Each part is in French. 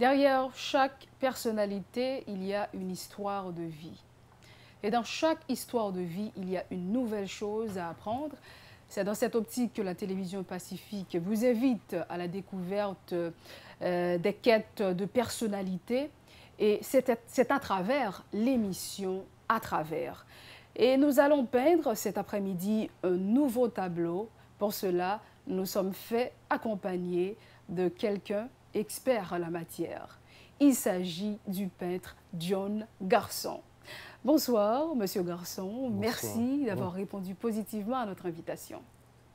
Derrière chaque personnalité, il y a une histoire de vie. Et dans chaque histoire de vie, il y a une nouvelle chose à apprendre. C'est dans cette optique que la télévision Pacifique vous invite à la découverte des quêtes de personnalité. Et c'est à travers l'émission À travers. Et nous allons peindre cet après-midi un nouveau tableau. Pour cela, nous sommes fait accompagner de quelqu'un expert en la matière. Il s'agit du peintre John Garçon. Bonsoir, Monsieur Garçon. Bonsoir. Merci d'avoir répondu positivement à notre invitation.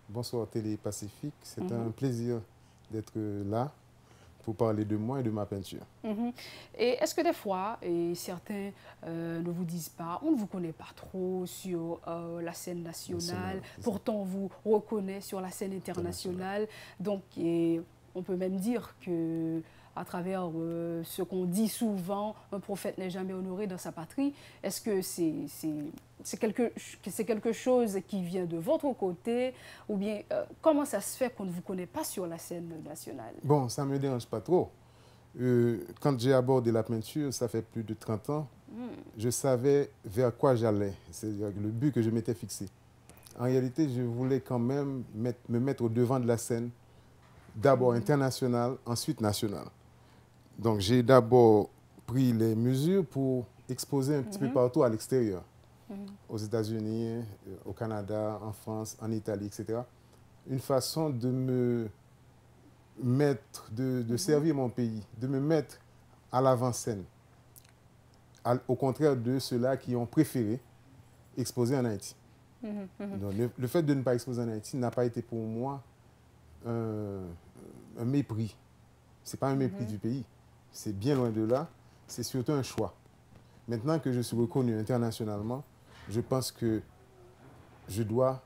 Bonsoir Télé Pacifique. C'est un plaisir d'être là pour parler de moi et de ma peinture. Et est-ce que des fois, et certains ne vous disent pas, on ne vous connaît pas trop sur la scène nationale, pourtant on vous reconnaît sur la scène internationale. Donc, on peut même dire que à travers ce qu'on dit souvent, un prophète n'est jamais honoré dans sa patrie. Est-ce que c'est quelque chose qui vient de votre côté ou bien comment ça se fait qu'on ne vous connaît pas sur la scène nationale? Bon, ça ne me dérange pas trop. Quand j'ai abordé la peinture, ça fait plus de 30 ans, je savais vers quoi j'allais, c'est-à-dire le but que je m'étais fixé. En réalité, je voulais quand même me mettre au devant de la scène, d'abord internationale, ensuite nationale. Donc j'ai d'abord pris les mesures pour exposer un petit peu partout à l'extérieur, aux États-Unis, au Canada, en France, en Italie, etc. Une façon de me mettre, de servir mon pays, de me mettre à l'avant-scène, au contraire de ceux-là qui ont préféré exposer en Haïti. Donc, le fait de ne pas exposer en Haïti n'a pas été pour moi un mépris. Ce n'est pas un mépris du pays. C'est bien loin de là. C'est surtout un choix. Maintenant que je suis reconnu internationalement, je pense que je dois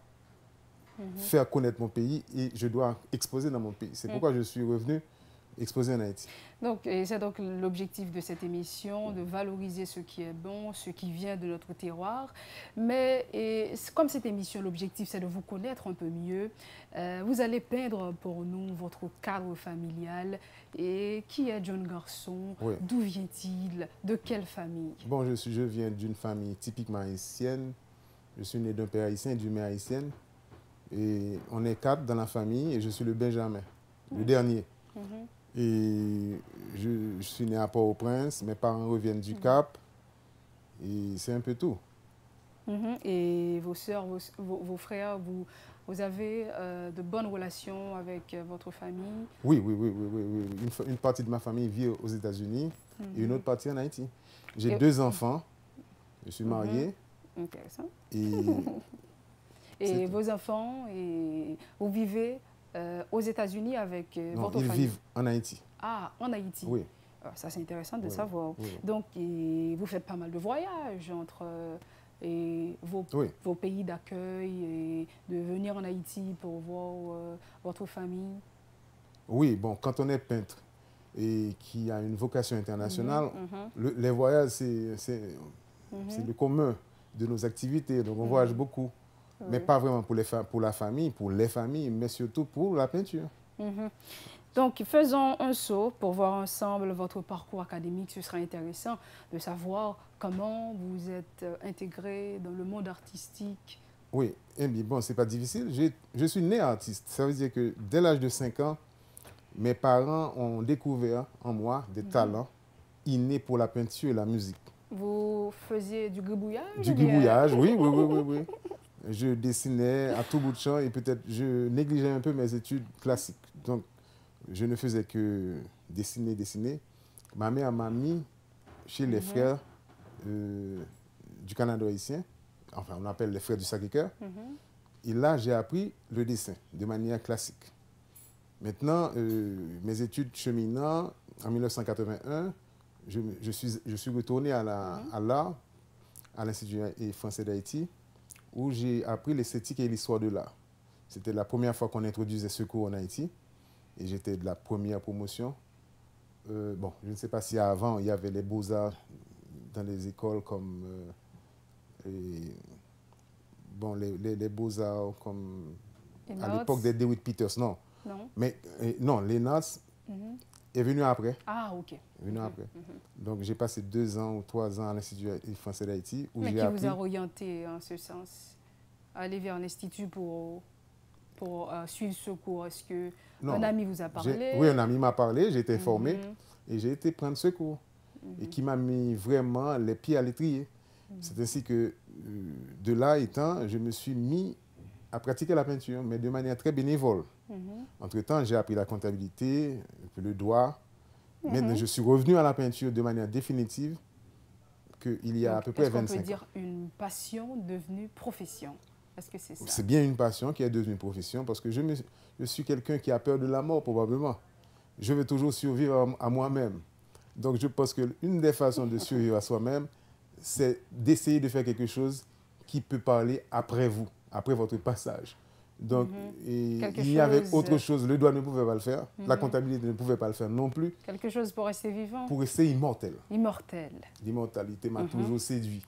faire connaître mon pays et je dois exposer dans mon pays. C'est pourquoi je suis revenu exposer en Haïti. Donc, c'est donc l'objectif de cette émission, de valoriser ce qui est bon, ce qui vient de notre terroir. Mais comme cette émission, l'objectif, c'est de vous connaître un peu mieux. Vous allez peindre pour nous votre cadre familial. Et qui est John Garçon? Oui. D'où vient-il? De quelle famille? Bon, je viens d'une famille typiquement haïtienne. Je suis né d'un père haïtien et d'une mère haïtienne. Et on est 4 dans la famille et je suis le Benjamin, le dernier. Et je suis né à Port-au-Prince, mes parents reviennent du Cap et c'est un peu tout. Et vos sœurs, vos frères, vous avez de bonnes relations avec votre famille? Oui. Une partie de ma famille vit aux États-Unis et une autre partie en Haïti. J'ai 2 enfants, je suis marié. Intéressant. Et Et vos enfants, vous vivez aux États-Unis avec votre famille? famille? Ils vivent en Haïti. Ah, en Haïti. Oui. Ça, c'est intéressant de savoir. Oui. Donc, vous faites pas mal de voyages entre vos pays d'accueil et de venir en Haïti pour voir votre famille? Oui, bon, quand on est peintre et qui a une vocation internationale, les voyages, c'est le commun de nos activités. Donc, on voyage beaucoup. Mais pas vraiment pour la famille, pour les familles, mais surtout pour la peinture. Donc, faisons un saut pour voir ensemble votre parcours académique. Ce sera intéressant de savoir comment vous êtes intégré dans le monde artistique. Oui, eh bien, bon, c'est pas difficile. Je suis né artiste. Ça veut dire que dès l'âge de 5 ans, mes parents ont découvert en moi des talents innés pour la peinture et la musique. Vous faisiez du gribouillage? Du gribouillage, oui. Je dessinais à tout bout de champ et peut-être je négligeais un peu mes études classiques. Donc, je ne faisais que dessiner. Ma mère m'a mis chez les frères du Canada haïtien, enfin on appelle les frères du Sacré-Cœur. Et là, j'ai appris le dessin de manière classique. Maintenant, mes études cheminant, en 1981, je suis retourné à l'art, à l'Institut français d'Haïti, où j'ai appris l'esthétique et l'histoire de l'art. C'était la première fois qu'on introduisait ce cours en Haïti. Et j'étais de la première promotion. Bon, je ne sais pas si avant, il y avait les beaux-arts dans les écoles comme... les beaux-arts comme... À l'époque des DeWitt Peters, non. Non. Mais non, les NAS, est venu après. Ah, ok. Est venu après. Donc, j'ai passé 2 ans ou 3 ans à l'Institut français d'Haïti, où Mais j'ai qui appris... vous a orienté en ce sens? Aller vers un institut pour suivre ce cours. Est-ce que un Non, ami vous a oui, parlé? un ami m'a parlé, j'ai été informé Mhm, et j'ai été prendre ce cours et qui m'a mis vraiment les pieds à l'étrier. C'est ainsi que, de là étant, je me suis mis à pratiquer la peinture, mais de manière très bénévole. mhm, Entre-temps, j'ai appris la comptabilité, un peu le droit. Maintenant, je suis revenu à la peinture de manière définitive qu'il y a à Donc, peu près est-ce qu'on peut 25 ans. dire une passion devenue profession? Est-ce que c'est ça? C'est bien une passion qui est devenue une profession parce que je suis quelqu'un qui a peur de la mort, probablement. Je veux toujours survivre à moi-même. Donc, je pense qu'une des façons de survivre à soi-même, c'est d'essayer de faire quelque chose qui peut parler après vous, après votre passage. Donc, Quelque il y avait chose, autre chose. Le droit ne pouvait pas le faire. La comptabilité ne pouvait pas le faire non plus. quelque chose pour rester vivant? Pour rester immortel. Immortel. L'immortalité m'a toujours séduit.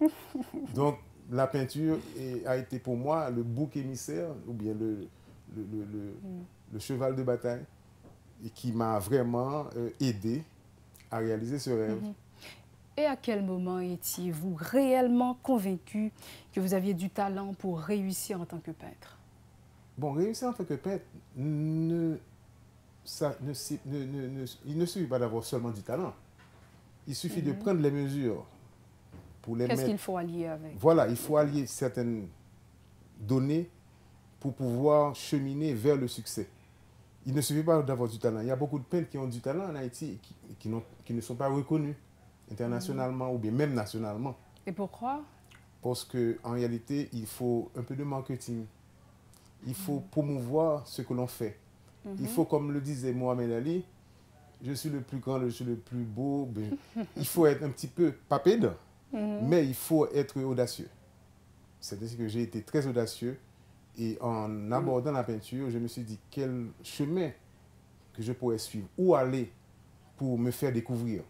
Donc, la peinture a été pour moi le bouc émissaire, ou bien le cheval de bataille, et qui m'a vraiment aidé à réaliser ce rêve. Et à quel moment étiez-vous réellement convaincu que vous aviez du talent pour réussir en tant que peintre? Bon, réussir en tant que peintre, il ne suffit pas d'avoir seulement du talent. Il suffit de prendre les mesures pour les Qu'est-ce mettre. qu'il faut allier avec? Voilà, il faut allier certaines données pour pouvoir cheminer vers le succès. Il ne suffit pas d'avoir du talent. Il y a beaucoup de peintres qui ont du talent en Haïti et qui ne sont pas reconnus internationalement ou bien même nationalement. Et pourquoi? Parce qu'en réalité, il faut un peu de marketing. Il faut promouvoir ce que l'on fait. Il faut, comme le disait Mohamed Ali, je suis le plus grand, je suis le plus beau. Ben, il faut être un petit peu, pas pédant, mais il faut être audacieux. C'est ainsi que j'ai été très audacieux. Et en abordant la peinture, je me suis dit quel chemin que je pourrais suivre, où aller pour me faire découvrir.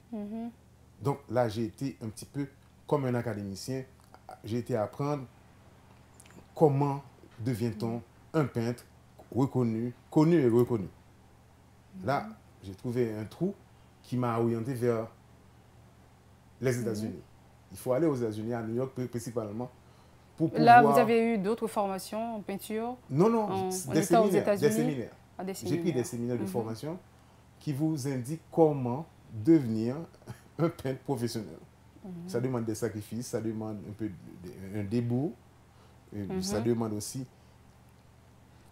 Donc là, j'ai été un petit peu comme un académicien. J'ai été apprendre comment devient-on un peintre reconnu, connu et reconnu. Là, j'ai trouvé un trou qui m'a orienté vers les États-Unis. Il faut aller aux États-Unis, à New York principalement, pour Là, pouvoir... vous avez eu d'autres formations en peinture? Non, non, en des étant aux séminaires. Des États-Unis? séminaires. Ah, des J'ai pris des séminaires. séminaires de formation qui vous indiquent comment devenir un peintre professionnel. Ça demande des sacrifices, ça demande un peu un débours, ça demande aussi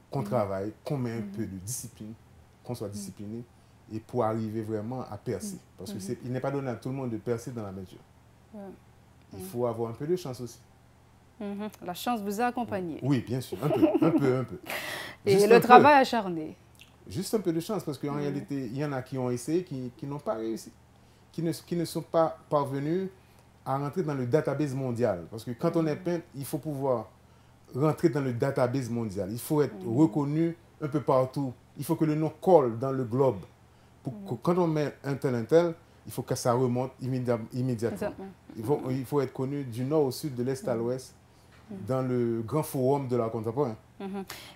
qu'on travaille, qu'on met un peu de discipline, qu'on soit discipliné, et pour arriver vraiment à percer. Parce qu'il n'est pas donné à tout le monde de percer dans la peinture. Il faut avoir un peu de chance aussi. La chance vous a accompagné. Oui, bien sûr, un peu, un peu, un peu. Et Juste le un peu. travail acharné. Juste un peu de chance, parce qu'en réalité, il y en a qui ont essayé, qui n'ont pas réussi, qui ne sont pas parvenus à rentrer dans le database mondial. Parce que quand on est peintre, il faut pouvoir rentrer dans le database mondial. Il faut être reconnu un peu partout. Il faut que le nom colle dans le globe. Pour que quand on met un tel, il faut que ça remonte immédiatement. Exactement. Il faut être connu du nord au sud, de l'est à l'ouest, dans le grand forum de l'art contemporain.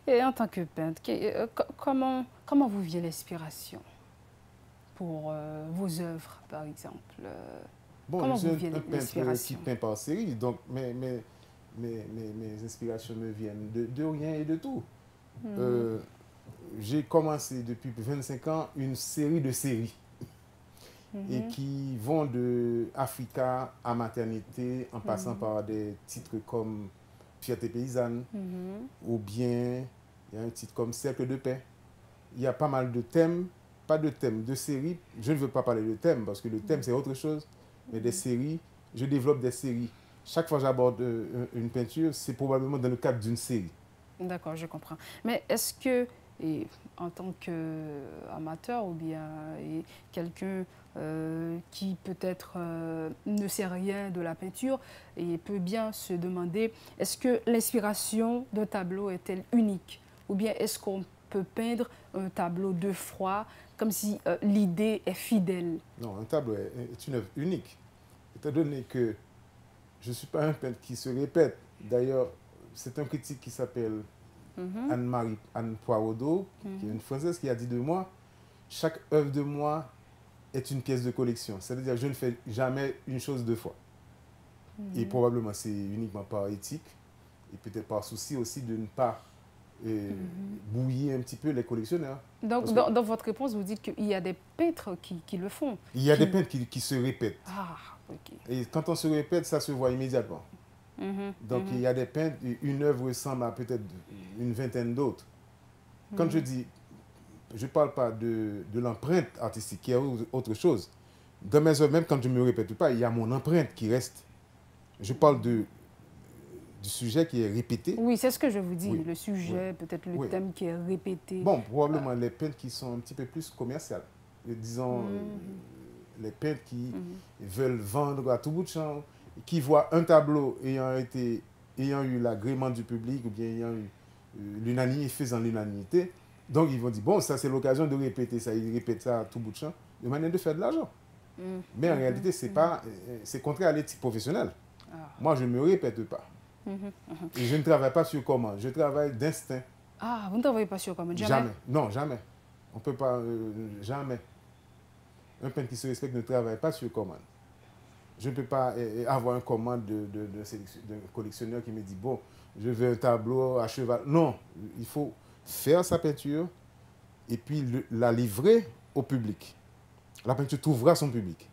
Et en tant que peintre, comment vous vient l'inspiration pour vos œuvres, par exemple? Bon, Comment je suis vous vient un peintre qui l'inspiration? peint par série, donc mes inspirations me viennent de rien et de tout. J'ai commencé depuis 25 ans une série de séries et qui vont de Africa à Maternité en passant par des titres comme Fierté paysanne ou bien il y a un titre comme Cercle de paix. Il y a pas mal de thèmes, pas de thèmes, de séries. Je ne veux pas parler de thèmes parce que le thème c'est autre chose, mais des séries, je développe des séries. Chaque fois que j'aborde une peinture, c'est probablement dans le cadre d'une série. D'accord, je comprends. Mais est-ce que, et en tant qu'amateur ou bien quelqu'un qui peut-être ne sait rien de la peinture et peut bien se demander, est-ce que l'inspiration d'un tableau est-elle unique? Ou bien est-ce qu'on peut peindre un tableau deux fois comme si l'idée est fidèle? Non, un tableau est une œuvre unique. Étant donné que je ne suis pas un peintre qui se répète. D'ailleurs, c'est un critique qui s'appelle Anne Poirodeau, qui est une Française, qui a dit de moi, chaque œuvre de moi est une pièce de collection. C'est-à-dire, je ne fais jamais une chose deux fois. Et probablement, c'est uniquement par éthique et peut-être par souci aussi de ne pas bouillir un petit peu les collectionneurs. Donc, dans votre réponse, vous dites qu'il y a des peintres qui le font. Il y a des peintres qui se répètent. Ah, ok. Et quand on se répète, ça se voit immédiatement. Donc, il y a des peintres, une œuvre ressemble à peut-être une vingtaine d'autres. Quand je dis, je ne parle pas de l'empreinte artistique, qui est autre chose. Dans mes œuvres, même quand je ne me répète pas, il y a mon empreinte qui reste. Je parle du sujet qui est répété. Oui, c'est ce que je vous dis, Oui. le sujet, Oui. peut-être le Oui. thème qui est répété. Bon, probablement les peintres qui sont un petit peu plus commerciales. Disons, les peintres qui veulent vendre à tout bout de champ, qui voient un tableau ayant eu l'agrément du public ou bien ayant eu l'unanimité, faisant l'unanimité. Donc, ils vont dire, bon, ça, c'est l'occasion de répéter ça. Ils répètent ça à tout bout de champ, de manière de faire de l'argent. Mais en réalité, c'est contraire à l'éthique professionnelle. Moi, je ne me répète pas. Et je ne travaille pas sur commande. Je travaille d'instinct. Ah, vous ne travaillez pas sur commande? Jamais. Non, jamais. On ne peut pas... jamais. Un peintre qui se respecte ne travaille pas sur commande. Je ne peux pas avoir une commande d'un collectionneur qui me dit, bon, je veux un tableau à cheval. Non, il faut faire sa peinture et puis la livrer au public. La peinture trouvera son public.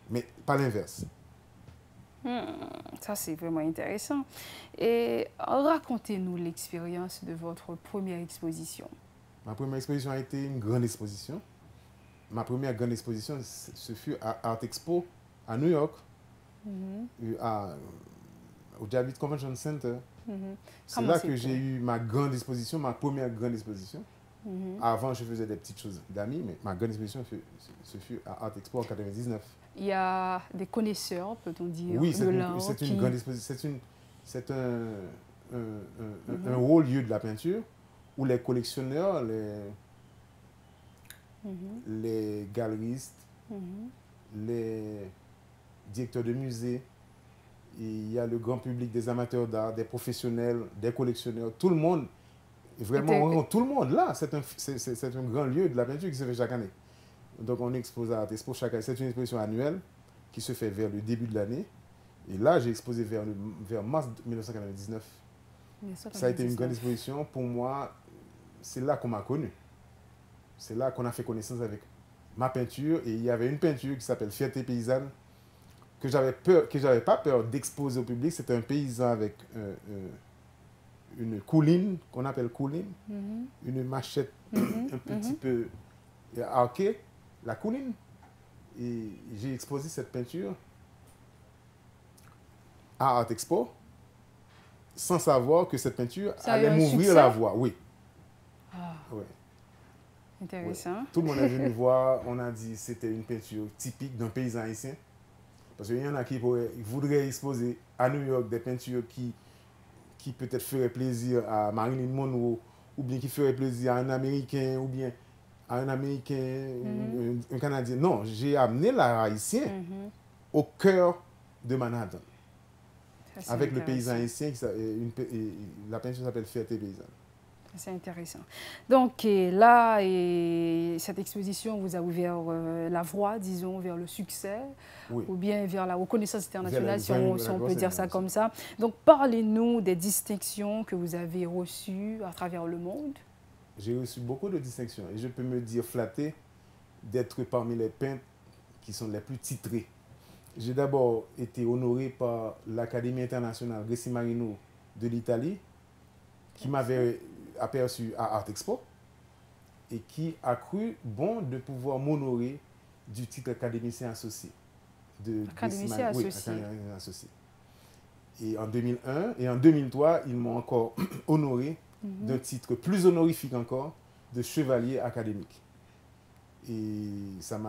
Mais pas l'inverse. Ça, c'est vraiment intéressant. Et racontez-nous l'expérience de votre première exposition. Ma première exposition a été une grande exposition. Ma première grande exposition, ce fut à Art Expo, à New York, au Javits Convention Center. C'est là que j'ai eu ma grande exposition, ma première grande exposition. Avant, je faisais des petites choses d'amis, mais ma grande exposition, ce fut à Art Expo en 1999. Il y a des connaisseurs, peut-on dire, oui, de l'art. c'est une grande exposition. C'est un haut lieu de la peinture où les collectionneurs, les galeristes, les directeurs de musées, il y a le grand public, des amateurs d'art, des professionnels, des collectionneurs, tout le monde, vraiment, tout le monde là. C'est un grand lieu de la peinture qui se fait chaque année. Donc on expose à Art Expo chaque année. C'est une exposition annuelle qui se fait vers le début de l'année. Et là, j'ai exposé vers mars 1999. Ça a été une grande exposition. Pour moi, c'est là qu'on m'a connu. C'est là qu'on a fait connaissance avec ma peinture. Et il y avait une peinture qui s'appelle Fierté paysanne, que j'avais pas peur d'exposer au public. C'était un paysan avec une couline, qu'on appelle couline, une machette un petit peu arquée, la couline. Et j'ai exposé cette peinture à Art Expo sans savoir que cette peinture allait m'ouvrir la voie. Oui. Ah. Ouais. Intéressant. Ouais. Tout le monde est venu voir. On a dit que c'était une peinture typique d'un paysan haïtien. Parce qu'il y en a qui voudraient exposer à New York des peintures qui peut-être feraient plaisir à Marilyn Monroe, ou bien qui feraient plaisir à un Américain, ou bien à un Américain, un Canadien. Non, j'ai amené l'art haïtien au cœur de Manhattan. Avec le paysan haïtien, la peinture s'appelle Fierté paysanne. C'est intéressant. Donc là, cette exposition vous a ouvert la voie, disons, vers le succès, oui, ou bien vers la reconnaissance internationale, si on peut dire ça comme ça. Donc parlez-nous des distinctions que vous avez reçues à travers le monde. J'ai reçu beaucoup de distinctions et je peux me dire flatté d'être parmi les peintres qui sont les plus titrés. J'ai d'abord été honoré par l'Académie internationale Greci Marino de l'Italie, qui m'avait aperçu à Art Expo et qui a cru bon de pouvoir m'honorer du titre académicien associé. Académicien associé. Oui, académicien associé. Et en 2001 et en 2003, ils m'ont encore honoré d'un titre plus honorifique encore, de chevalier académique. Et ça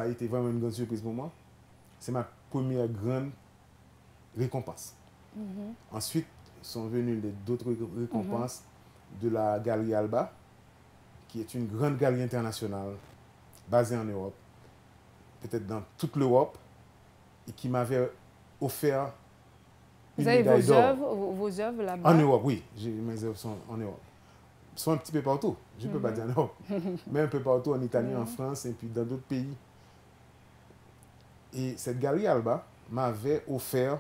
a été vraiment une grande surprise pour moi. C'est ma première grande récompense. Ensuite, sont venues d'autres récompenses de la Galerie Alba, qui est une grande galerie internationale basée en Europe, peut-être dans toute l'Europe, et qui m'avait offert une médaille d'or. Vos œuvres là-bas? En Europe, oui. Mes œuvres sont en Europe. sont un petit peu partout. Je ne peux pas dire non. Mais un peu partout en Italie, en France et puis dans d'autres pays. Et cette galerie Alba m'avait offert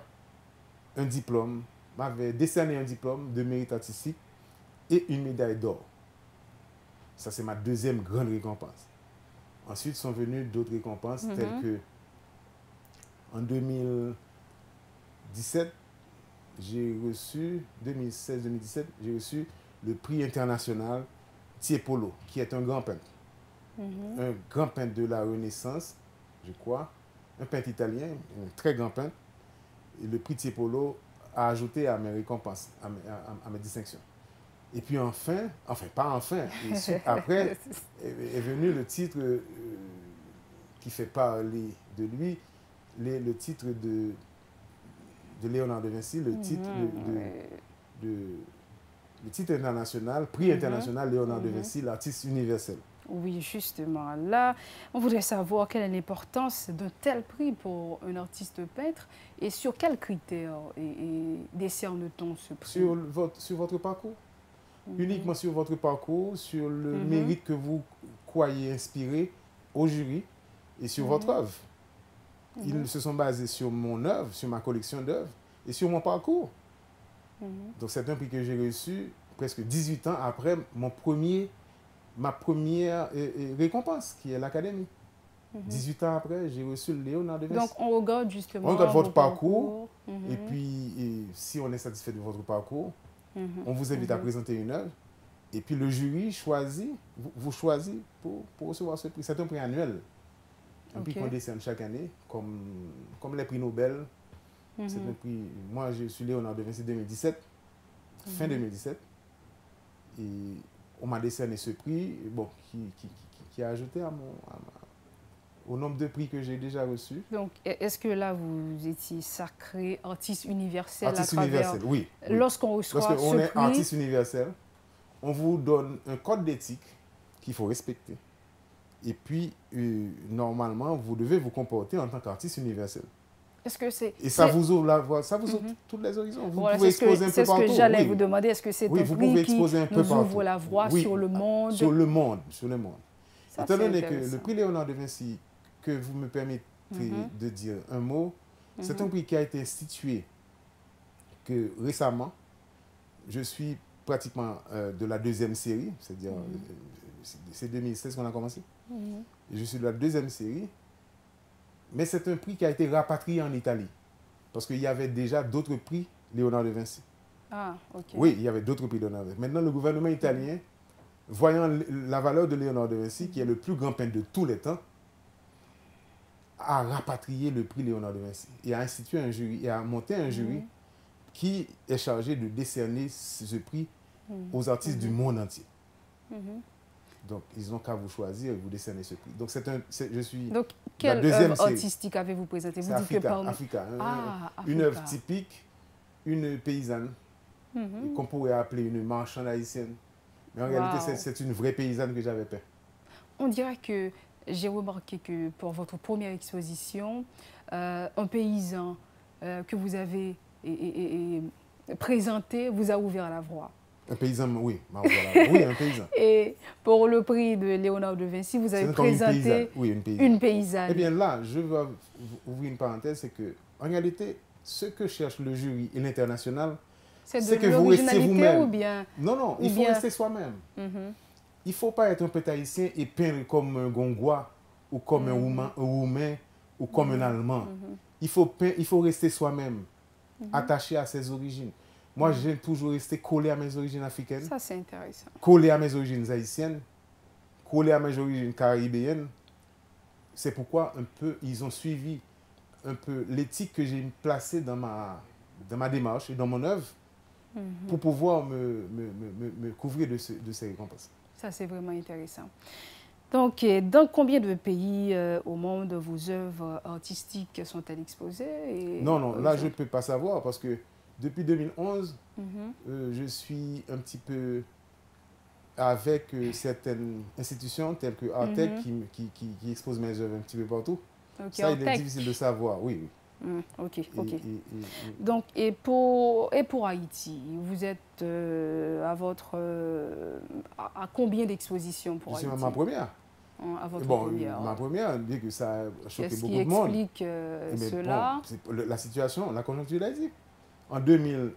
un diplôme, m'avait décerné un diplôme de mérite artistique et une médaille d'or. Ça, c'est ma deuxième grande récompense. Ensuite sont venues d'autres récompenses telles que en 2017, j'ai reçu, 2016-2017, j'ai reçu le prix international Tiepolo, qui est un grand peintre. Un grand peintre de la Renaissance, je crois, un peintre italien, un très grand peintre. Et le prix Tiepolo a ajouté à mes récompenses, à mes distinctions. Et puis enfin pas enfin, et après est venu le titre qui fait parler de lui, le titre de Léonard de Vinci, le titre le titre international, prix international Léonard de Vinci, l'artiste universel. Oui, justement. Là, on voudrait savoir quelle est l'importance d'un tel prix pour un artiste peintre et sur quels critères décerne-t-on ce prix? Sur votre parcours. Uniquement sur votre parcours, sur le mérite que vous croyez inspirer au jury et sur votre œuvre. Ils se sont basés sur mon œuvre, sur ma collection d'œuvres et sur mon parcours. Donc c'est un prix que j'ai reçu presque 18 ans après ma première récompense, qui est l'Académie. 18 ans après, j'ai reçu le Léonard de Vinci. Donc on regarde justement votre parcours. Et puis, si on est satisfait de votre parcours, on vous invite à présenter une œuvre. Et puis le jury choisit, vous choisit pour recevoir ce prix. C'est un prix annuel. Un prix qu'on décerne chaque année, comme les prix Nobel. C'est un prix. Moi, je suis Léonard de Vinci 2017, fin 2017. Et on m'a décerné ce prix, bon, qui a ajouté au nombre de prix que j'ai déjà reçus. Donc, est-ce que là, vous étiez sacré artiste universel artiste universel, oui. Lorsqu'on reçoit ce prix... Lorsqu'on est artiste universel, on vous donne un code d'éthique qu'il faut respecter. Et puis, normalement, vous devez vous comporter en tant qu'artiste universel. Est-ce que c'est... Et ça vous ouvre la voie, ça vous ouvre toutes les horizons. Vous voilà, pouvez exposer un peu partout. C'est ce que j'allais vous demander. Est-ce que c'est un prix qui nous ouvre la voie sur le monde? Sur le monde, sur le monde. Ça, étant donné que le prix Léonard de Vinci, que vous me permettez de dire un mot, c'est un prix qui a été institué que récemment. Je suis pratiquement de la deuxième série, c'est-à-dire c'est 2016 qu'on a commencé. Et je suis de la deuxième série. Mais c'est un prix qui a été rapatrié en Italie. Parce qu'il y avait déjà d'autres prix Léonard de Vinci. Ah, ok. Oui, il y avait d'autres prix Léonard de Vinci. Maintenant, le gouvernement italien, voyant la valeur de Léonard de Vinci, qui est le plus grand peintre de tous les temps, a rapatrié le prix Léonard de Vinci et a institué un jury, et a monté un jury qui est chargé de décerner ce prix aux artistes du monde entier. Donc, ils n'ont qu'à vous choisir et vous décerner ce prix. Donc, je suis donc, la quelle deuxième œuvre artistique avez-vous présenté? Vous dites que Africa. Une œuvre typique, une paysanne, qu'on pourrait appeler une marchande haïtienne. Mais en réalité, c'est une vraie paysanne que j'avais peint. On dirait que j'ai remarqué que pour votre première exposition, un paysan que vous avez présenté vous a ouvert la voie. Un paysan, oui. Oui, un paysan. Et pour le prix de Léonard de Vinci, vous avez présenté une paysanne. Eh bien là, je vais ouvrir une parenthèse, c'est que en réalité, ce que cherche le jury et l'international, c'est que vous restez vous-même. Ou bien... Non, il faut rester soi-même. Il ne faut pas être un peintre haïtien et peindre comme un Gongois ou comme un Roumain ou comme un Allemand. Il faut rester soi-même, attaché à ses origines. Moi, j'aime toujours rester collé à mes origines africaines. Ça, c'est intéressant. Collé à mes origines haïtiennes, collé à mes origines caribéennes. C'est pourquoi ils ont suivi un peu l'éthique que j'ai placée dans ma démarche et dans mon œuvre pour pouvoir me couvrir de ces récompenses. Ça, c'est vraiment intéressant. Donc, dans combien de pays au monde vos œuvres artistiques sont-elles exposées? Non, là, je ne peux pas savoir parce que depuis 2011, je suis un petit peu avec certaines institutions telles que Artec qui exposent mes œuvres un petit peu partout. Okay, ça, il est difficile de savoir, oui. Ok, Et, ok. et- Donc, et pour Haïti, vous êtes à combien d'expositions je pour suis à Haïti? ma première. À Et votre bon, première. ma première, dit que ça a choqué Qu'est-ce qui beaucoup de monde. explique Et mais bon, cela? la situation, la conjoncture d'Haïti. En 2000,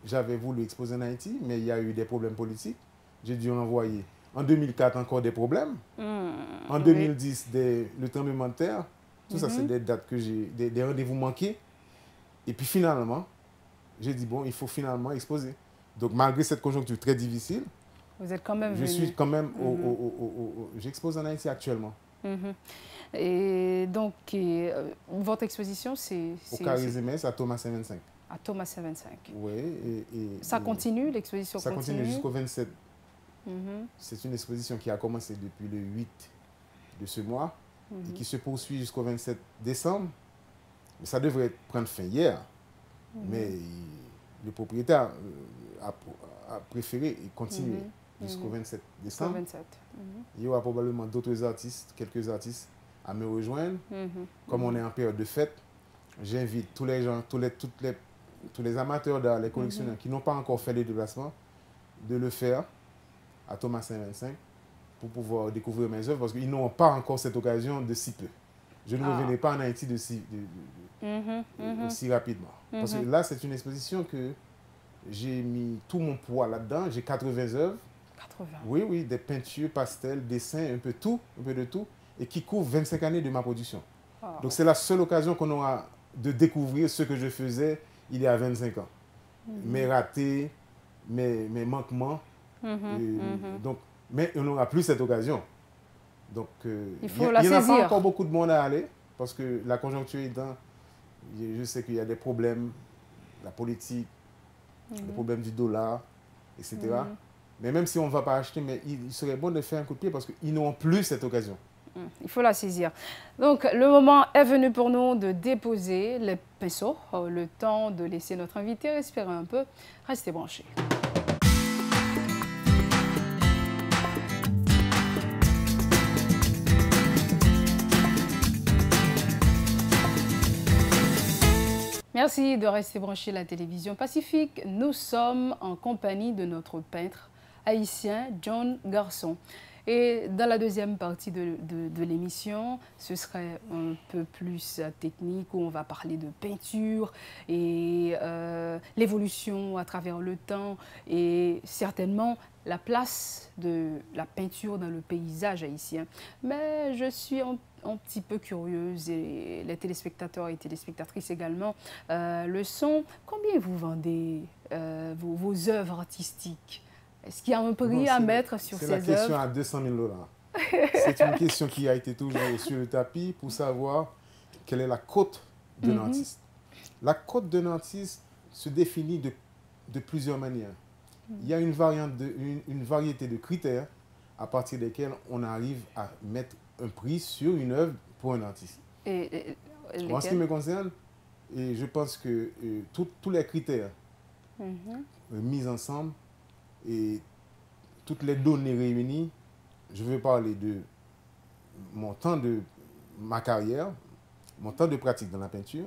j'avais voulu exposer en Haïti, mais il y a eu des problèmes politiques. J'ai dû renvoyer. En 2004, encore des problèmes. En Oui. 2010, le tremblement de terre. Tout ça, c'est des dates que j'ai, des rendez-vous manqués. Et puis finalement, j'ai dit, bon, il faut finalement exposer. Donc, malgré cette conjoncture très difficile, Vous êtes quand même je suis venu. quand même j'expose en Haïti actuellement. Mhm. Et donc, votre exposition, Au Carizemès, à Thomas 25. à Thomas 25. Oui. Ça continue, l'exposition Ça continue continue? jusqu'au 27. Mhm. C'est une exposition qui a commencé depuis le 8 de ce mois et qui se poursuit jusqu'au 27 décembre. Mais ça devrait prendre fin hier. Mais le propriétaire a préféré continuer jusqu'au 27 Jusqu'au décembre. 27. Il y aura probablement d'autres artistes, quelques artistes à me rejoindre. Comme on est en période de fête, j'invite tous les gens, tous les amateurs d'art, les collectionneurs qui n'ont pas encore fait les déplacements, de le faire à Thomas 25 pour pouvoir découvrir mes œuvres parce qu'ils n'ont pas encore cette occasion de si peu. Je ne revenais pas en Haïti aussi rapidement. Parce que là, c'est une exposition que j'ai mis tout mon poids là-dedans. J'ai 80 œuvres. 80. Oui, oui, des peintures, pastels, dessins, un peu de tout, et qui couvrent 25 années de ma production. Donc c'est la seule occasion qu'on aura de découvrir ce que je faisais il y a 25 ans. Mes ratés, mes manquements. Donc, mais on n'aura plus cette occasion. Donc, il faut la saisir. Il n'y en a pas encore beaucoup de monde à aller, parce que la conjoncture étant, je sais qu'il y a des problèmes, la politique, le problème du dollar, etc. Mais même si on ne va pas acheter, mais il serait bon de faire un coup de pied parce qu'ils n'auront plus cette occasion. Il faut la saisir. Donc, le moment est venu pour nous de déposer les pinceaux. Le temps de laisser notre invité respirer un peu. Restez branchés. Merci de rester branché à la télévision Pacifique. Nous sommes en compagnie de notre peintre haïtien John Garçon. Et dans la deuxième partie de l'émission, ce serait un peu plus technique où on va parler de peinture et l'évolution à travers le temps et certainement la place de la peinture dans le paysage haïtien. Mais je suis un petit peu curieuse et les téléspectateurs et téléspectatrices également le sont. Combien vous vendez vos œuvres artistiques? Est-ce qu'il y a un prix à mettre sur ces œuvres? C'est la question à 200 000 $. C'est une question qui a été toujours sur le tapis pour savoir quelle est la cote d'un artiste. La cote d'un artiste se définit de plusieurs manières. Il y a une variété de critères à partir desquels on arrive à mettre un prix sur une œuvre pour un artiste. En ce qui me concerne, et je pense que tous les critères mis ensemble et toutes les données réunies, je veux parler de mon temps de ma carrière, mon temps de pratique dans la peinture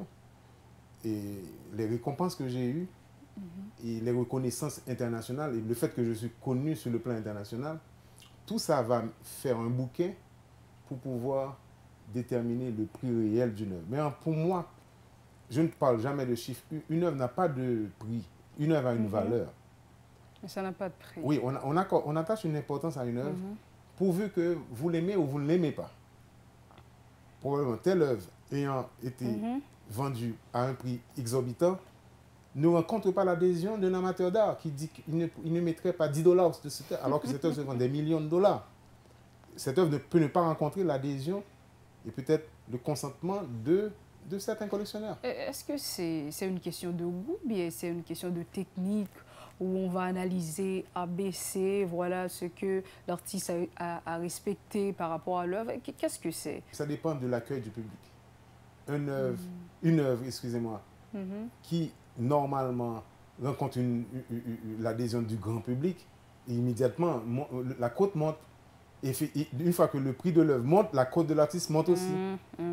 et les récompenses que j'ai eues et les reconnaissances internationales et le fait que je suis connu sur le plan international, tout ça va faire un bouquet pour pouvoir déterminer le prix réel d'une œuvre. Mais pour moi, je ne parle jamais de chiffres. Une œuvre n'a pas de prix. Une œuvre a une valeur. Mais ça n'a pas de prix. Oui, on attache une importance à une œuvre pourvu que vous l'aimez ou vous ne l'aimez pas. Probablement, telle œuvre ayant été vendue à un prix exorbitant ne rencontre pas l'adhésion d'un amateur d'art qui dit qu'il ne mettrait pas 10 $ de cette œuvre, alors que cette œuvre se vend des millions de dollars. Cette œuvre peut ne pas rencontrer l'adhésion et peut-être le consentement de certains collectionneurs. Est-ce que c'est une question de goût, bien c'est une question de technique où on va analyser ABC, voilà ce que l'artiste a respecté par rapport à l'œuvre? Qu'est-ce que c'est? Ça dépend de l'accueil du public. Une œuvre, excusez-moi, qui normalement rencontre l'adhésion du grand public, et immédiatement la cote monte une fois que le prix de l'œuvre monte, la cote de l'artiste monte aussi.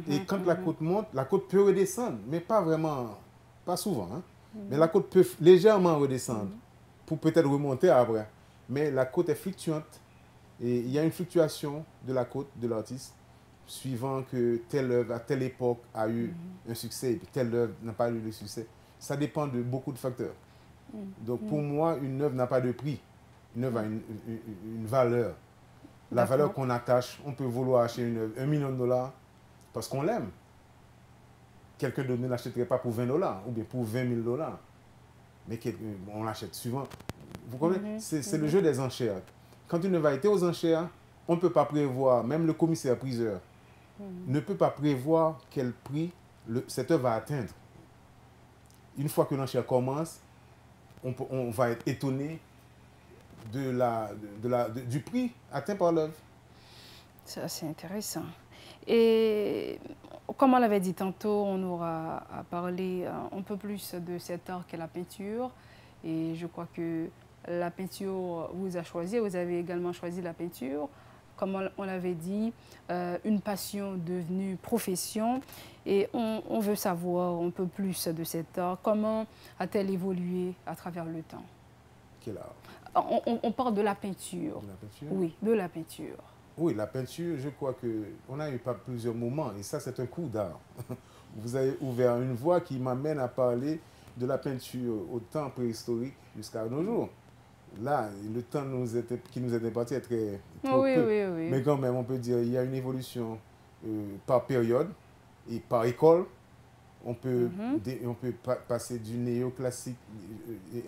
Et quand la cote monte, la cote peut redescendre, mais pas vraiment, pas souvent. Hein. Mais la cote peut légèrement redescendre pour peut-être remonter après. Mais la cote est fluctuante. Et il y a une fluctuation de la cote de l'artiste suivant que telle œuvre à telle époque a eu un succès et puis telle œuvre n'a pas eu le succès. Ça dépend de beaucoup de facteurs. Donc pour moi, une œuvre n'a pas de prix. Une œuvre a une valeur. La valeur qu'on attache, on peut vouloir acheter une œuvre 1 million de dollars parce qu'on l'aime. Quelqu'un d'autre ne l'achèterait pas pour 20 dollars ou bien pour 20 000 dollars. Mais on l'achète souvent. Vous comprenez? C'est le jeu des enchères. Quand une œuvre a été aux enchères, on ne peut pas prévoir, même le commissaire-priseur ne peut pas prévoir quel prix cette œuvre va atteindre. Une fois que l'enchère commence, on va être étonné du prix atteint par l'œuvre. C'est assez intéressant. Et comme on l'avait dit tantôt, on aura à parler un peu plus de cet art qu'est la peinture. Et je crois que la peinture vous a choisi, vous avez également choisi la peinture. Comme on l'avait dit, une passion devenue profession. Et on veut savoir un peu plus de cet art. Comment a-t-elle évolué à travers le temps? Quel art? On parle de la peinture. De la peinture? Oui, de la peinture. Oui, la peinture, je crois qu'on a eu plusieurs moments, et ça, c'est un coup d'art. Vous avez ouvert une voie qui m'amène à parler de la peinture au temps préhistorique jusqu'à nos jours. Là, le temps qui nous est imparti est très peu. Oui. Mais quand même, on peut dire qu'il y a une évolution par période et par école. On peut passer du néoclassique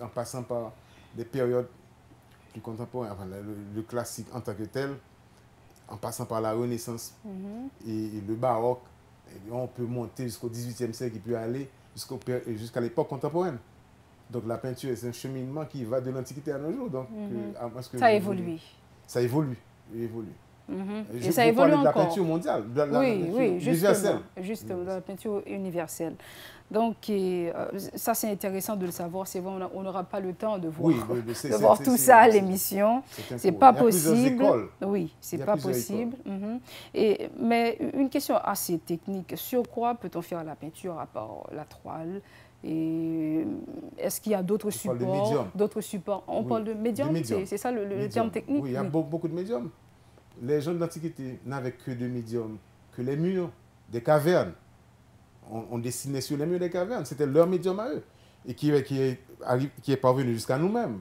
en passant par des périodes plus contemporaines, enfin, le classique en tant que tel, en passant par la Renaissance et le baroque. Et on peut monter jusqu'au XVIIIe siècle et puis aller jusqu'à l'époque contemporaine. Donc la peinture, c'est un cheminement qui va de l'Antiquité à nos jours. Donc, ça évolue. Ça évolue. Et ça évolue encore. De la peinture mondiale, de la peinture universelle. Justement, de la peinture universelle. Donc, ça, c'est intéressant de le savoir. C'est vrai, on n'aura pas le temps de voir, tout ça à l'émission. C'est pas possible. Oui, c'est pas possible. Mais une question assez technique. Sur quoi peut-on faire la peinture à part la toile? Et est-ce qu'il y a d'autres supports? On parle de médium, c'est ça le terme technique? Oui, il y a beaucoup de médiums. Les gens de l'Antiquité n'avaient que de médiums, que les murs des cavernes. On dessinait sur les murs des cavernes. C'était leur médium à eux. Et qui est parvenu jusqu'à nous-mêmes.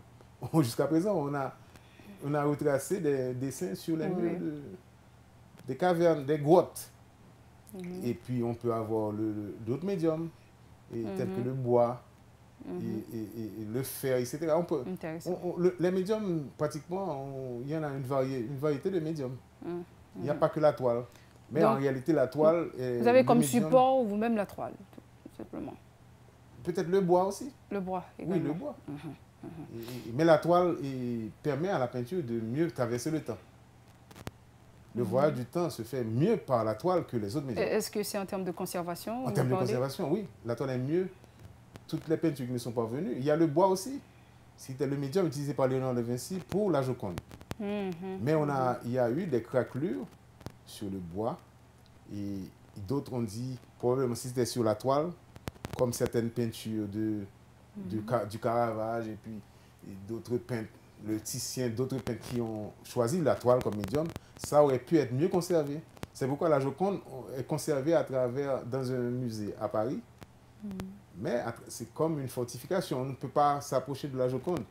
Jusqu'à présent, on a retracé des dessins sur les murs des cavernes, des grottes. Et puis, on peut avoir d'autres médiums, tels que le bois, et le fer, etc. Les médiums, pratiquement, il y en a une variété de médiums. Il n'y a pas que la toile. Mais donc, en réalité, la toile est... Vous avez comme support vous-même la toile, tout simplement. Peut-être le bois aussi. Le bois, également. Oui, le bois. Mais la toile permet à la peinture de mieux traverser le temps. Le voyage du temps se fait mieux par la toile que les autres médiums. Est-ce que c'est en termes de conservation? En termes de conservation, oui. La toile est mieux. Toutes les peintures qui ne sont pas venues. Il y a le bois aussi. C'était le médium utilisé par Léonard de Vinci pour la Joconde. Mais il y a eu des craquelures sur le bois. Et d'autres ont dit, probablement si c'était sur la toile, comme certaines peintures du Caravage et puis d'autres peintres, le Titien, d'autres peintres qui ont choisi la toile comme médium, ça aurait pu être mieux conservé. C'est pourquoi la Joconde est conservée dans un musée à Paris. Mais c'est comme une fortification. On ne peut pas s'approcher de la Joconde.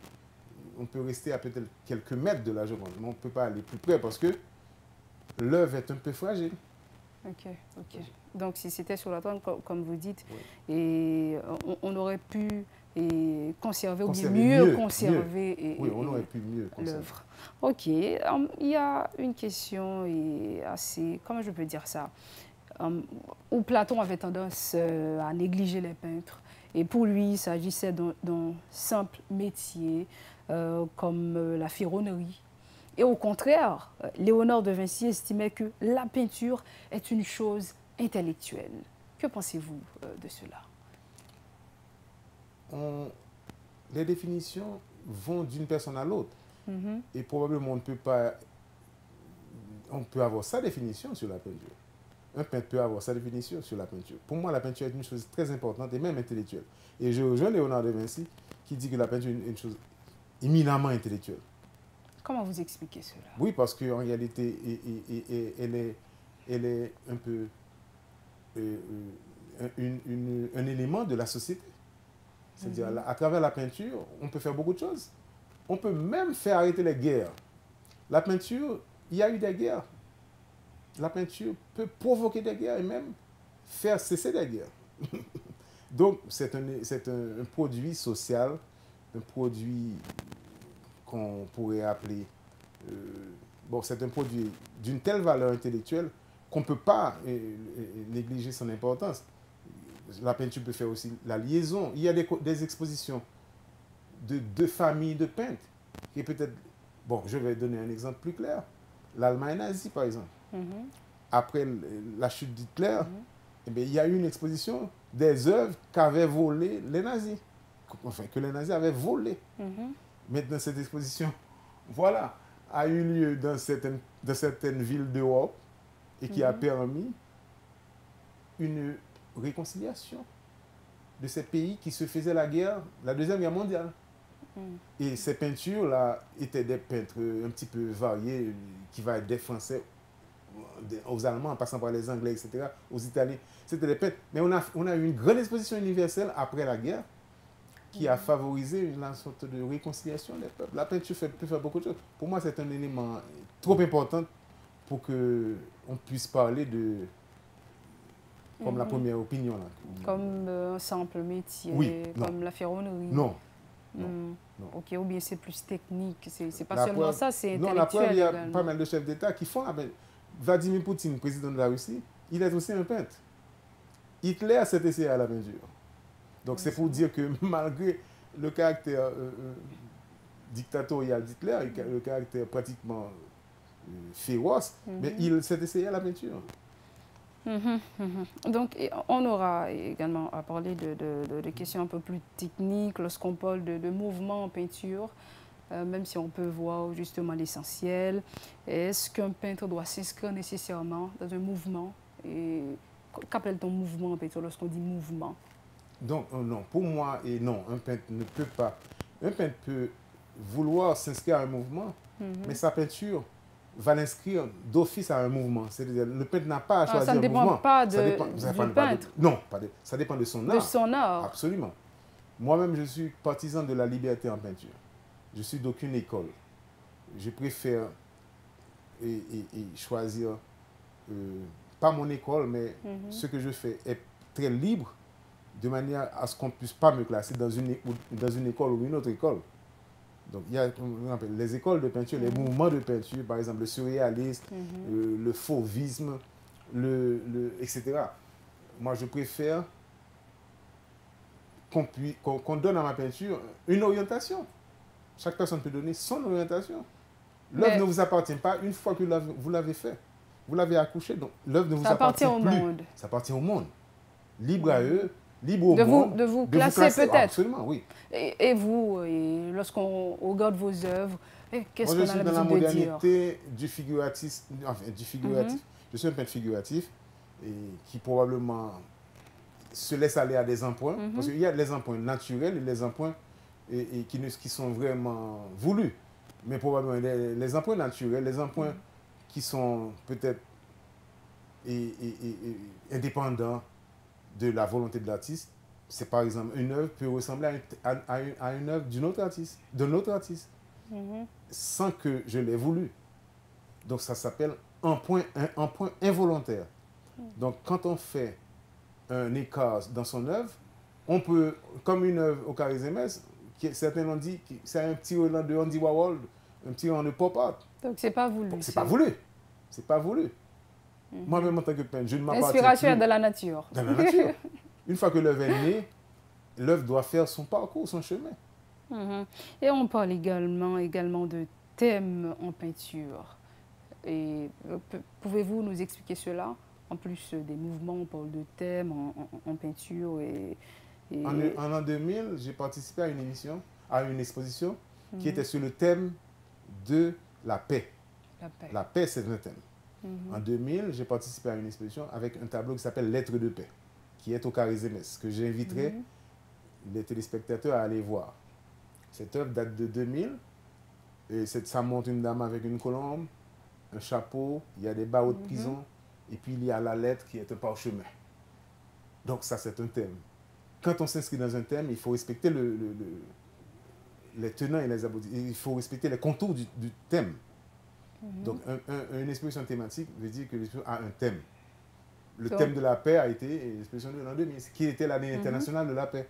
On peut rester à peut-être quelques mètres de la Joconde, mais on ne peut pas aller plus près parce que l'œuvre est un peu fragile. Ok. Donc, si c'était sur la toile, comme vous dites, et on aurait pu conserver, ou bien mieux conserver l'œuvre. Ok. Il y a une question assez... Comment je peux dire ça? Où Platon avait tendance à négliger les peintres. Et pour lui, il s'agissait d'un simple métier comme la ferronnerie. Et au contraire, Léonard de Vinci estimait que la peinture est une chose intellectuelle. Que pensez-vous de cela? Les définitions vont d'une personne à l'autre. Et probablement, on ne peut pas on peut avoir sa définition sur la peinture. Un peintre peut avoir sa définition sur la peinture. Pour moi, la peinture est une chose très importante et même intellectuelle. Et je rejoins Léonard de Vinci qui dit que la peinture est une chose éminemment intellectuelle. Comment vous expliquez cela? Oui, parce qu'en réalité, elle est un peu un élément de la société. C'est-à-dire, à travers la peinture, on peut faire beaucoup de choses. On peut même faire arrêter les guerres. La peinture, il y a eu des guerres. La peinture peut provoquer des guerres et même faire cesser des guerres. Donc, c'est un produit social, un produit qu'on pourrait appeler... c'est un produit d'une telle valeur intellectuelle qu'on ne peut pas négliger son importance. La peinture peut faire aussi la liaison. Il y a des expositions de deux familles de peintres. Et peut-être, je vais donner un exemple plus clair. L'Allemagne nazie, par exemple. Après la chute d'Hitler, il y a eu une exposition des œuvres qu'avaient volées les nazis. Enfin, que les nazis avaient volées. Maintenant, cette exposition, a eu lieu dans certaines villes d'Europe et qui a permis une réconciliation de ces pays qui se faisaient la guerre, la Deuxième Guerre mondiale. Et ces peintures-là étaient des peintres un petit peu variés, qui va des Français aux Allemands, en passant par les Anglais, etc., aux Italiens. C'était des peintres. Mais on a eu une grande exposition universelle après la guerre qui a favorisé une sorte de réconciliation des peuples. La peinture peut faire beaucoup de choses. Pour moi, c'est un élément trop important pour qu'on puisse parler de... Comme la première opinion. Là. Comme un simple métier, comme la ferronnerie. Non. Ok, ou bien c'est plus technique. C'est pas la seulement preuve, ça, c'est intellectuel. Non, la preuve, il y a également. pas mal de chefs d'État qui font... Vladimir Poutine, président de la Russie, il est aussi un peintre. Hitler s'est essayé à la peinture. Donc c'est pour dire que malgré le caractère dictatorial d'Hitler, le caractère pratiquement féroce, mais il s'est essayé à la peinture. Donc, on aura également à parler de questions un peu plus techniques lorsqu'on parle de mouvement en peinture, même si on peut voir justement l'essentiel. Est-ce qu'un peintre doit s'inscrire nécessairement dans un mouvement? Qu'appelle-t-on mouvement en peinture lorsqu'on dit mouvement? Donc, non, pour moi, non, un peintre ne peut pas. Un peintre peut vouloir s'inscrire à un mouvement, mais sa peinture va l'inscrire d'office à un mouvement. C'est-à-dire, le peintre n'a pas à choisir un mouvement. Ça ne dépend pas du peintre. Non, ça dépend de son art. De son art. Absolument. Moi-même, je suis partisan de la liberté en peinture. Je suis d'aucune école. Je préfère choisir, pas mon école, mais ce que je fais est très libre, de manière à ce qu'on ne puisse pas me classer dans une école ou une autre école. Donc, il y a les écoles de peinture, les mouvements de peinture, par exemple le surréalisme, le fauvisme, etc. Moi, je préfère qu'on donne à ma peinture une orientation. Chaque personne peut donner son orientation. L'œuvre ne vous appartient pas une fois que vous l'avez fait. Vous l'avez accouché, donc l'œuvre ne vous appartient plus. Monde. Ça appartient au monde. Libre à eux. Libre au monde, de vous classer peut-être. Absolument, oui. Et vous, lorsqu'on regarde vos œuvres, qu'est-ce qu'on a l'habitude de dire? Je suis dans la modernité du figuratif. Enfin, du figuratif. Je suis un peintre figuratif et qui probablement se laisse aller à des emprunts. Parce qu'il y a les emprunts naturels et les emprunts qui sont vraiment voulus. Mais probablement les emprunts naturels, les emprunts qui sont peut-être indépendants de la volonté de l'artiste, c'est par exemple une œuvre peut ressembler à une œuvre d'un autre artiste, sans que je l'ai voulu. Donc ça s'appelle un point involontaire. Donc quand on fait un écart dans son œuvre, on peut, comme une œuvre au Caris-MS, certains ont dit que c'est un petit Roland de Andy Warhol, un petit Roland de pop art. Donc c'est pas voulu. C'est pas voulu. C'est pas voulu. Moi-même, en tant que peintre, je ne m'appartiens plus. L'inspiration est dans la nature. Dans la nature. Une fois que l'œuvre est née, l'œuvre doit faire son parcours, son chemin. Et on parle également de thèmes en peinture. Et pouvez-vous nous expliquer cela? En plus des mouvements, on parle de thèmes en peinture. En l'an 2000, j'ai participé à une exposition qui était sur le thème de la paix. La paix, c'est un thème. En 2000, j'ai participé à une exposition avec un tableau qui s'appelle Lettres de paix, qui est au Carré Zemès, que j'inviterai les téléspectateurs à aller voir. Cette œuvre date de 2000, et ça montre une dame avec une colombe, un chapeau, il y a des barreaux de prison, et puis il y a la lettre qui est un parchemin. Donc ça, c'est un thème. Quand on s'inscrit dans un thème, il faut respecter les tenants et les aboutissants. Il faut respecter les contours du thème. Donc une exposition thématique veut dire que l'exposition a un thème. Le thème de la paix a été l'exposition de l'an 2000, qui était l'année internationale de la paix.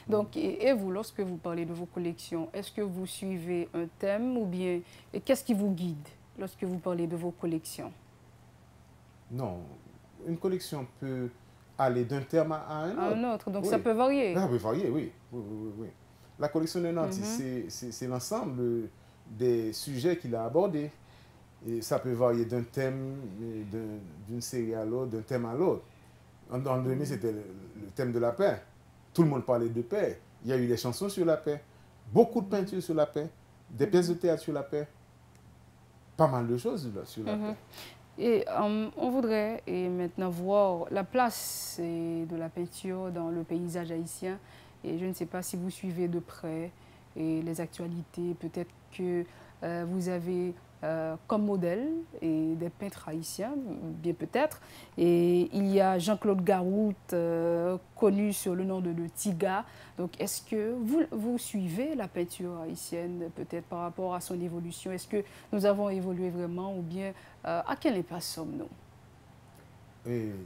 Donc, et vous, lorsque vous parlez de vos collections, est-ce que vous suivez un thème ou bien qu'est-ce qui vous guide lorsque vous parlez de vos collections? Non, une collection peut aller d'un terme à un autre. Donc ça peut varier. Ça peut varier, oui. Oui. La collection de Nanty, c'est l'ensemble des sujets qu'il a abordés. Et ça peut varier d'un thème, d'une série à l'autre, d'un thème à l'autre. En 2000, c'était le thème de la paix. Tout le monde parlait de paix. Il y a eu des chansons sur la paix, beaucoup de peintures sur la paix, des pièces de théâtre sur la paix, pas mal de choses sur la paix. Et on voudrait maintenant voir la place de la peinture dans le paysage haïtien. Et je ne sais pas si vous suivez de près les actualités. Peut-être que vous avez comme modèle des peintres haïtiens, bien peut-être. Et il y a Jean-Claude Garout, connu sur le nom de Tiga. Donc, est-ce que vous suivez la peinture haïtienne, peut-être par rapport à son évolution? Est-ce que nous avons évolué vraiment ou bien à quelle impasse sommes-nous?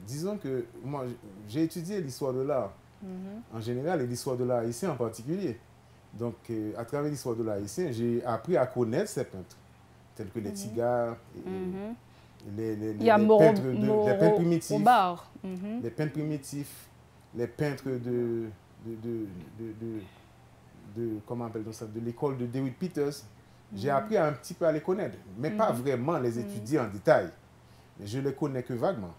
Disons que moi, j'ai étudié l'histoire de l'art en général et l'histoire de l'art haïtien en particulier. Donc, à travers l'histoire de l'art haïtien, j'ai appris à connaître ces peintres, tels que les Tigas, les peintres primitifs, les peintres primitifs, les peintres comment appelle-t-on ça, de l'école de David Peters. J'ai appris un petit peu à les connaître, mais pas vraiment les étudier en détail. Mais je les connais que vaguement.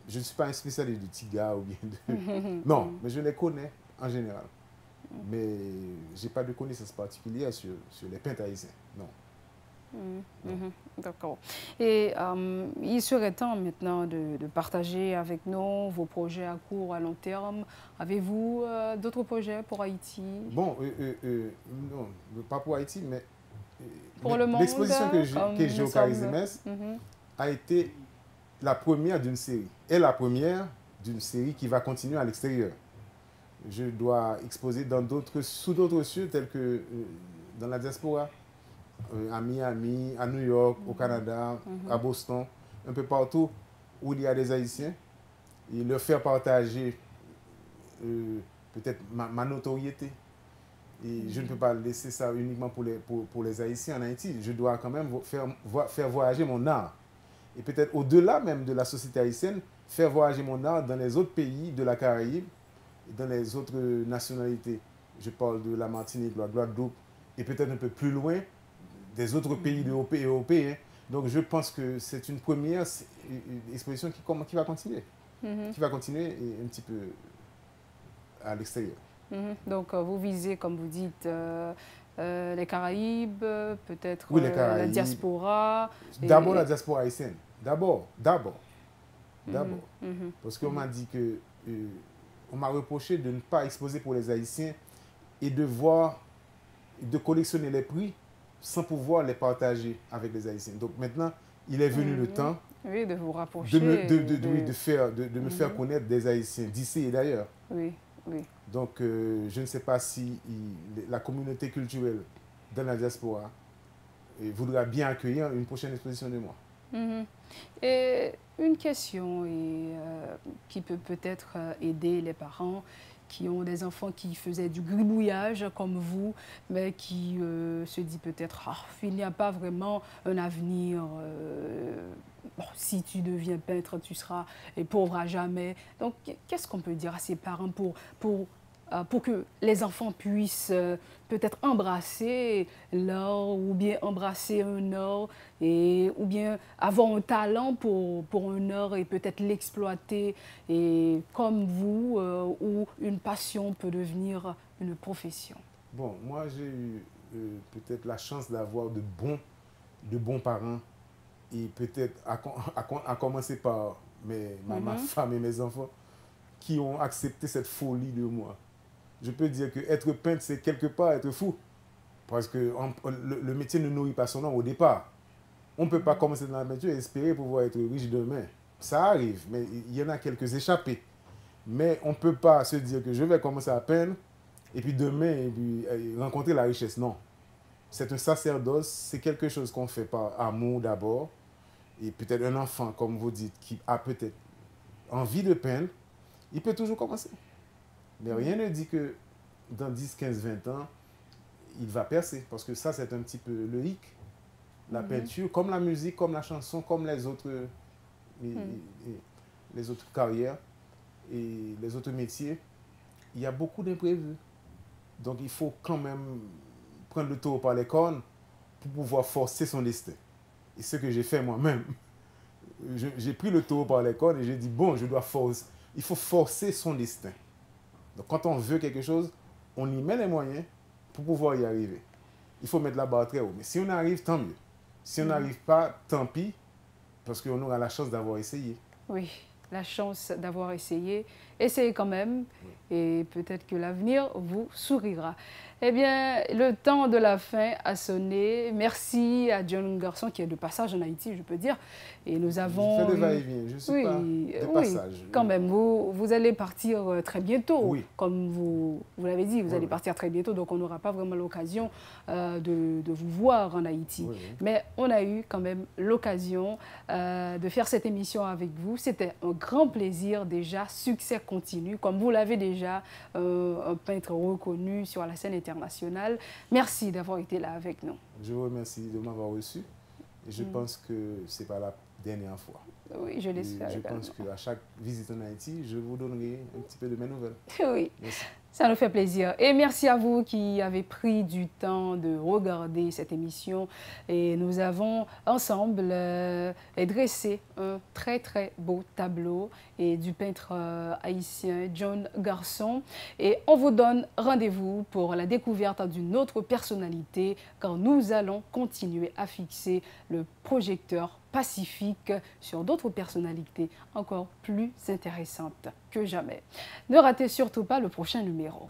Je ne suis pas un spécialiste de Tiga ou bien de... Non, mais je les connais en général. Mais je n'ai pas de connaissances particulières sur les peintres haïtiens, non. D'accord. Et il serait temps maintenant de partager avec nous vos projets à court, à long terme. Avez-vous d'autres projets pour Haïti? Bon, non, pas pour Haïti, mais pour le monde. L'exposition que j'ai au Carré Zemès a été la première d'une série. Et la première d'une série qui va continuer à l'extérieur. Je dois exposer sous d'autres cieux tels que dans la diaspora, à Miami, à New York, au Canada, à Boston, un peu partout où il y a des Haïtiens, et leur faire partager peut-être ma notoriété. Et je ne peux pas laisser ça uniquement pour les Haïtiens en Haïti. Je dois quand même faire voyager mon art. Et peut-être au-delà même de la société haïtienne, faire voyager mon art dans les autres pays de la Caraïbe, dans les autres nationalités. Je parle de la Martinique, de la Guadeloupe, et peut-être un peu plus loin, des autres pays européens. Donc je pense que c'est une première exposition qui va continuer. Qui va continuer un petit peu à l'extérieur. Donc vous visez, comme vous dites, les Caraïbes, peut-être oui, les Caraïbes. La diaspora. D'abord la diaspora haïtienne. D'abord. Parce qu'on m'a dit que... on m'a reproché de ne pas exposer pour les Haïtiens et de collectionner les prix sans pouvoir les partager avec les Haïtiens. Donc maintenant, il est venu le temps de vous rapprocher. De me faire connaître des Haïtiens d'ici et d'ailleurs. Oui. Donc je ne sais pas si la communauté culturelle dans la diaspora voudra bien accueillir une prochaine exposition de moi. Et une question qui peut peut-être aider les parents qui ont des enfants qui faisaient du gribouillage comme vous, mais qui se disent peut-être il n'y a pas vraiment un avenir. Si tu deviens peintre, tu seras pauvre à jamais. Donc, qu'est-ce qu'on peut dire à ces parents pour que les enfants puissent peut-être embrasser l'art ou bien embrasser un art ou bien avoir un talent pour un art et peut-être l'exploiter et comme vous où une passion peut devenir une profession? Bon, moi j'ai eu peut-être la chance d'avoir de bons parents et peut-être à commencer par ma femme et mes enfants qui ont accepté cette folie de moi. Je peux dire que être peintre, c'est quelque part être fou. Parce que le métier ne nourrit pas son nom au départ. On ne peut pas commencer dans la peinture et espérer pouvoir être riche demain. Ça arrive, mais il y en a quelques échappés. Mais on ne peut pas se dire que je vais commencer à peindre et puis demain et puis, rencontrer la richesse. Non. C'est un sacerdoce, c'est quelque chose qu'on fait par amour d'abord. Et peut-être un enfant, comme vous dites, qui a peut-être envie de peindre, il peut toujours commencer. Mais rien ne dit que dans 10, 15, 20 ans, il va percer. Parce que ça, c'est un petit peu le hic. La peinture, comme la musique, comme la chanson, comme les autres carrières et les autres métiers, il y a beaucoup d'imprévus. Donc, il faut quand même prendre le taureau par les cornes pour pouvoir forcer son destin. Et ce que j'ai fait moi-même. J'ai pris le taureau par les cornes et j'ai dit, bon, il faut forcer son destin. Donc, quand on veut quelque chose, on y met les moyens pour pouvoir y arriver. Il faut mettre la barre très haut. Mais si on arrive, tant mieux. Si on n'arrive pas, tant pis, parce qu'on aura la chance d'avoir essayé. Oui, la chance d'avoir essayé. Essayez quand même, et peut-être que l'avenir vous sourira. Eh bien, le temps de la fin a sonné. Merci à John Garçon qui est de passage en Haïti, je peux dire. Et nous avons... Je fais le va-et-vient, je ne suis pas de passage. Quand même, vous allez partir très bientôt. Oui. Comme vous l'avez dit, vous allez partir très bientôt, donc on n'aura pas vraiment l'occasion de vous voir en Haïti. Mais on a eu quand même l'occasion de faire cette émission avec vous. C'était un grand plaisir déjà, succès continu. Comme vous l'avez déjà, un peintre reconnu sur la scène internationale. Merci d'avoir été là avec nous. Je vous remercie de m'avoir reçu. Et je pense que ce n'est pas la dernière fois. Oui, je l'espère. Je pense qu'à chaque visite en Haïti, je vous donnerai un petit peu de mes nouvelles. Oui. Merci. Ça nous fait plaisir. Et merci à vous qui avez pris du temps de regarder cette émission. Et nous avons ensemble dressé un très très beau tableau et du peintre haïtien John Garçon. Et on vous donne rendez-vous pour la découverte d'une autre personnalité quand nous allons continuer à fixer le projecteur pacifique sur d'autres personnalités encore plus intéressantes que jamais. Ne ratez surtout pas le prochain numéro.